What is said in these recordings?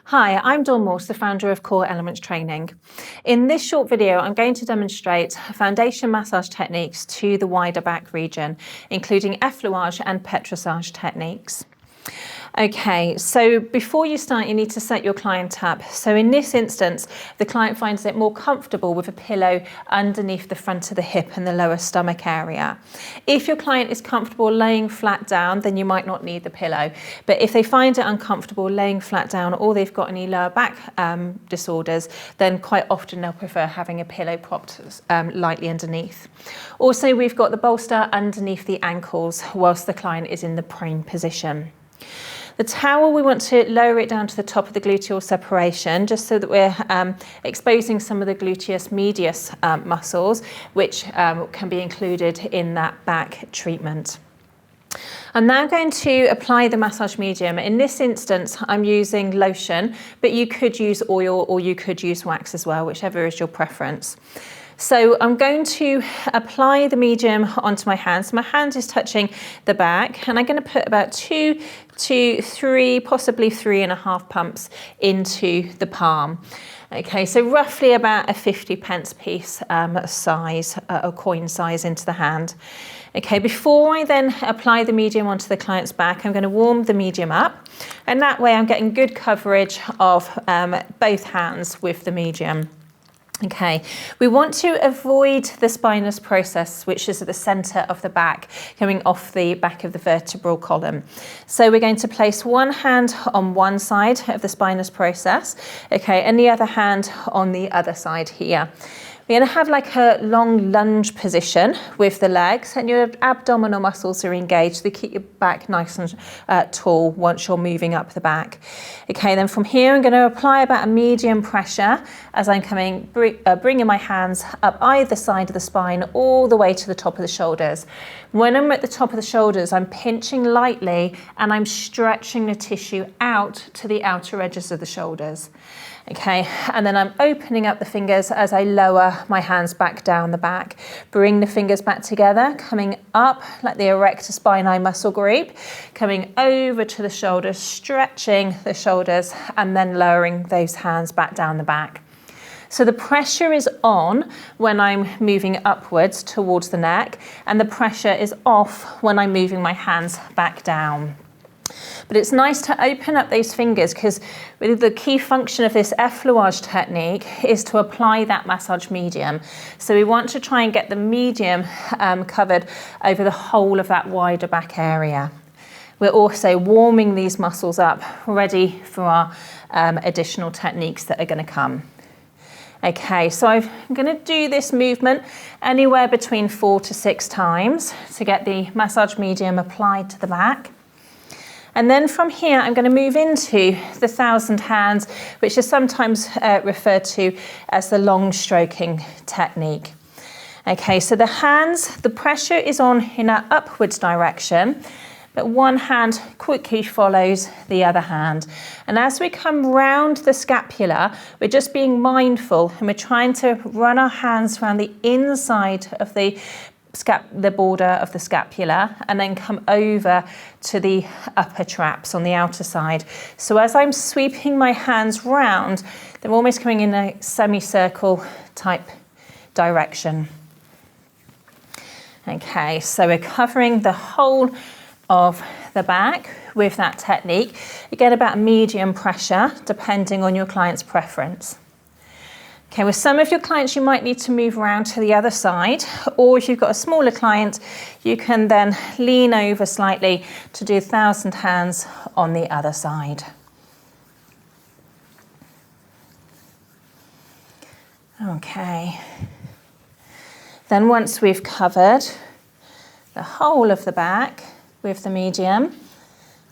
Hi, I'm Morse, the founder of Core Elements Training. In this short video, I'm going to demonstrate foundation massage techniques to the wider back region, including Effleurage and Petrissage techniques. Okay, so before you start, you need to set your client up. So in this instance, the client finds it more comfortable with a pillow underneath the front of the hip and the lower stomach area. If your client is comfortable laying flat down, then you might not need the pillow. But if they find it uncomfortable laying flat down or they've got any lower back disorders, then quite often they'll prefer having a pillow propped lightly underneath. Also, we've got the bolster underneath the ankles whilst the client is in the prone position. The towel, we want to lower it down to the top of the gluteal separation, just so that we're exposing some of the gluteus medius muscles, which can be included in that back treatment. I'm now going to apply the massage medium. In this instance, I'm using lotion, but you could use oil or you could use wax as well, whichever is your preference. So I'm going to apply the medium onto my hand. So my hand is touching the back, and I'm going to put about 2 to 3, possibly 3.5 pumps into the palm. Okay, so roughly about a 50p piece size, a coin size into the hand. Okay, before I then apply the medium onto the client's back, I'm going to warm the medium up, and that way I'm getting good coverage of both hands with the medium. Okay, we want to avoid the spinous process, which is at the centre of the back, coming off the back of the vertebral column. So we're going to place one hand on one side of the spinous process, okay, and the other hand on the other side here. We're going to have like a long lunge position with the legs, and your abdominal muscles are engaged to keep your back nice and tall once you're moving up the back. Okay, then from here I'm going to apply about a medium pressure as I'm bringing my hands up either side of the spine all the way to the top of the shoulders. When I'm at the top of the shoulders, I'm pinching lightly and I'm stretching the tissue out to the outer edges of the shoulders. Okay, and then I'm opening up the fingers as I lower my hands back down the back. Bring the fingers back together, coming up like the erector spinae muscle group, coming over to the shoulders, stretching the shoulders, and then lowering those hands back down the back. So the pressure is on when I'm moving upwards towards the neck, and the pressure is off when I'm moving my hands back down. But it's nice to open up those fingers, because really the key function of this Effleurage technique is to apply that massage medium. So we want to try and get the medium covered over the whole of that wider back area. We're also warming these muscles up, ready for our additional techniques that are going to come. Okay, so I'm going to do this movement anywhere between 4 to 6 times to get the massage medium applied to the back. And then from here, I'm going to move into the 1,000 hands, which is sometimes referred to as the long stroking technique. Okay, so the hands, the pressure is on in an upwards direction, but one hand quickly follows the other hand. And as we come round the scapula, we're just being mindful, and we're trying to run our hands around the inside of the border of the scapula, and then come over to the upper traps on the outer side. So as I'm sweeping my hands round, they're almost coming in a semicircle type direction. Okay, so we're covering the whole of the back with that technique. You get about medium pressure depending on your client's preference. Okay, with some of your clients, you might need to move around to the other side, or if you've got a smaller client, you can then lean over slightly to do 1,000 hands on the other side. Okay. Then once we've covered the whole of the back with the medium,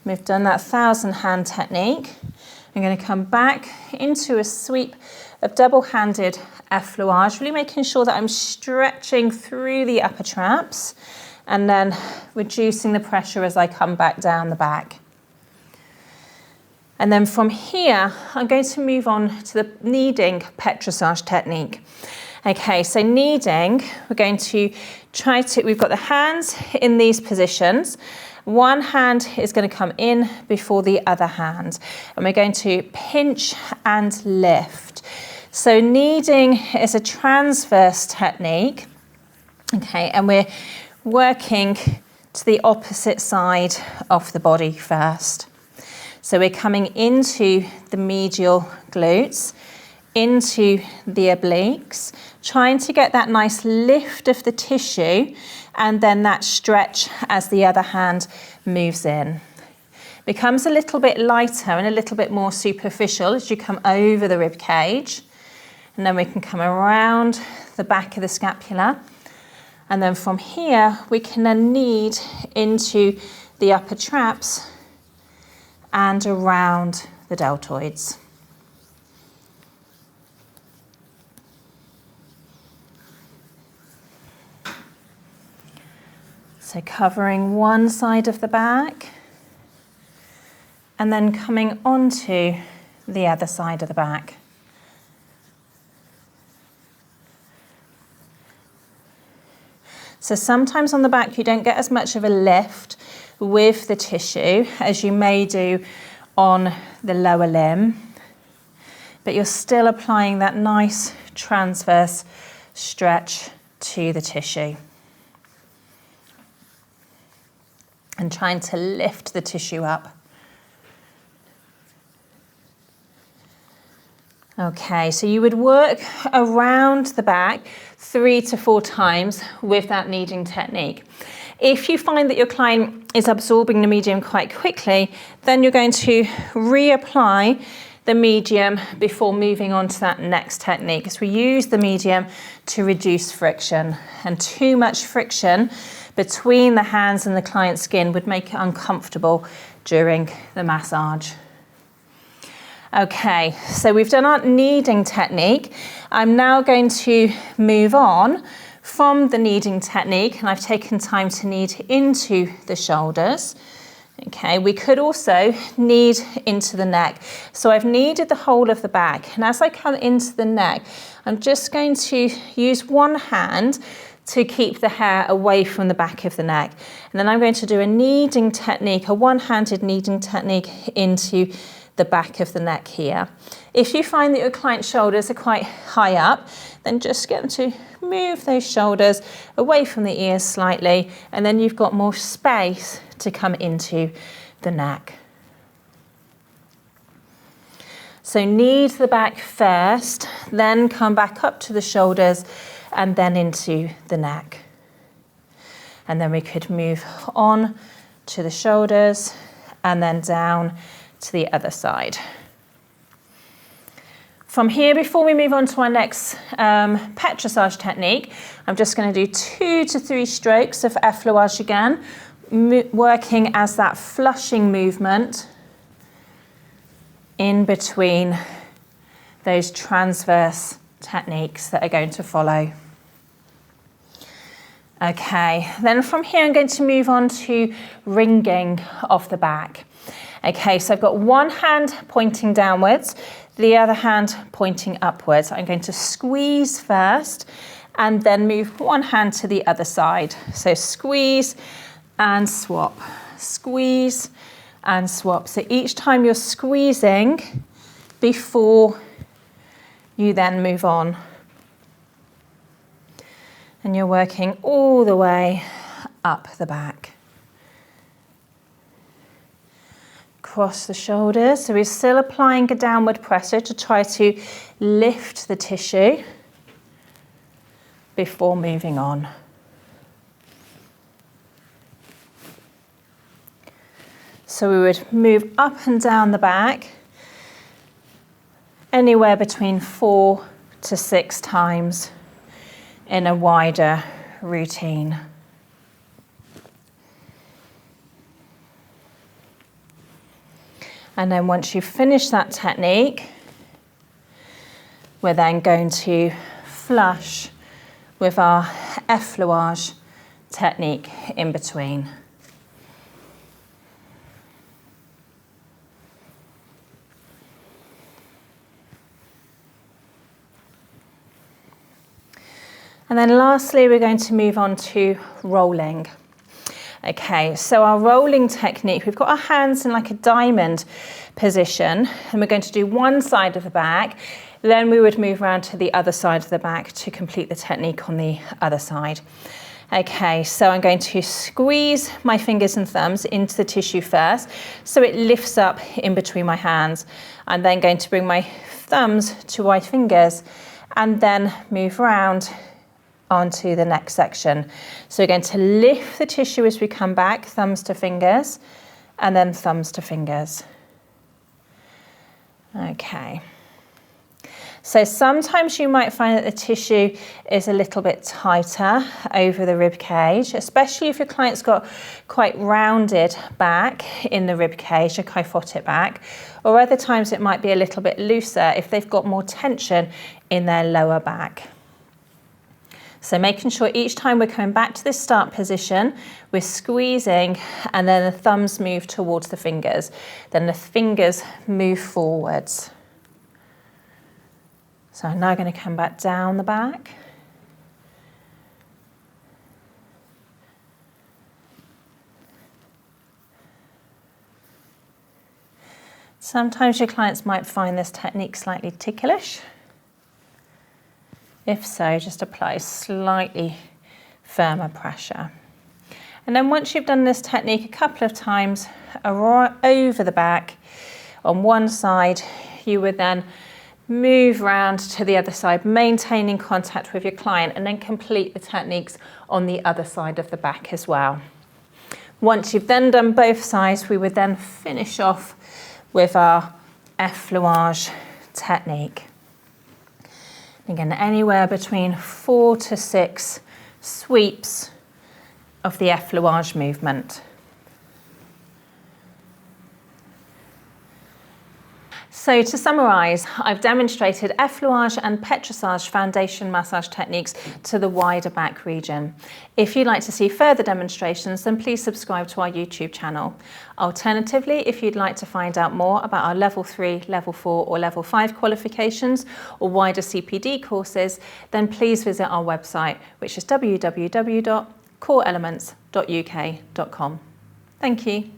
we've done that 1,000 hand technique, I'm going to come back into a sweep of double-handed Effleurage, really making sure that I'm stretching through the upper traps and then reducing the pressure as I come back down the back. And then from here, I'm going to move on to the kneading Petrissage technique. Okay, so kneading, we're going to we've got the hands in these positions, One hand is going to come in before the other hand, and we're going to pinch and lift. So kneading is a transverse technique, okay, and we're working to the opposite side of the body first. So we're coming into the medial glutes, into the obliques, trying to get that nice lift of the tissue and then that stretch as the other hand moves in. Becomes a little bit lighter and a little bit more superficial as you come over the rib cage. And then we can come around the back of the scapula. And then from here, we can then knead into the upper traps and around the deltoids. So covering one side of the back and then coming onto the other side of the back. So sometimes on the back you don't get as much of a lift with the tissue as you may do on the lower limb, but you're still applying that nice transverse stretch to the tissue and trying to lift the tissue up. Okay, so you would work around the back 3 to 4 times with that kneading technique. If you find that your client is absorbing the medium quite quickly, then you're going to reapply the medium before moving on to that next technique, because we use the medium to reduce friction, and too much friction between the hands and the client's skin would make it uncomfortable during the massage. Okay, so we've done our kneading technique. I'm now going to move on from the kneading technique, and I've taken time to knead into the shoulders. Okay, we could also knead into the neck. So I've kneaded the whole of the back, and as I come into the neck, I'm just going to use one hand to keep the hair away from the back of the neck. And then I'm going to do a kneading technique, a one-handed kneading technique into the back of the neck here. If you find that your client's shoulders are quite high up, then just get them to move those shoulders away from the ears slightly, and then you've got more space to come into the neck. So knead the back first, then come back up to the shoulders and then into the neck. And then we could move on to the shoulders and then down to the other side. From here, before we move on to our next Petrissage technique, I'm just going to do 2 to 3 strokes of Effleurage again, working as that flushing movement in between those transverse techniques that are going to follow. Okay, then from here I'm going to move on to ringing of the back. Okay, so I've got one hand pointing downwards, the other hand pointing upwards. I'm going to squeeze first and then move one hand to the other side. So squeeze and swap, squeeze and swap. So each time you're squeezing before you then move on. And you're working all the way up the back. Across the shoulders, so we're still applying a downward pressure to try to lift the tissue before moving on. So we would move up and down the back anywhere between 4 to 6 times in a wider routine. And then once you've finished that technique, we're then going to flush with our Effleurage technique in between. And then lastly, we're going to move on to rolling. Okay, so our rolling technique, we've got our hands in like a diamond position, and we're going to do one side of the back, then we would move around to the other side of the back to complete the technique on the other side. Okay, so I'm going to squeeze my fingers and thumbs into the tissue first, so it lifts up in between my hands. I'm then going to bring my thumbs to my fingers and then move around onto the next section. So we're going to lift the tissue as we come back, thumbs to fingers, and then thumbs to fingers. Okay. So sometimes you might find that the tissue is a little bit tighter over the rib cage, especially if your client's got quite rounded back in the rib cage, a kyphotic back, or other times it might be a little bit looser if they've got more tension in their lower back. So making sure each time we're coming back to this start position, we're squeezing, and then the thumbs move towards the fingers. Then the fingers move forwards. So I'm now going to come back down the back. Sometimes your clients might find this technique slightly ticklish. If so, just apply slightly firmer pressure. And then once you've done this technique a couple of times over the back on one side, you would then move round to the other side, maintaining contact with your client, and then complete the techniques on the other side of the back as well. Once you've then done both sides, we would then finish off with our effleurage technique. Again, anywhere between 4 to 6 sweeps of the effleurage movement. So to summarise, I've demonstrated effleurage and petrissage foundation massage techniques to the wider back region. If you'd like to see further demonstrations, then please subscribe to our YouTube channel. Alternatively, if you'd like to find out more about our level 3, level 4 or level 5 qualifications or wider CPD courses, then please visit our website, which is www.coreelements.uk.com. Thank you.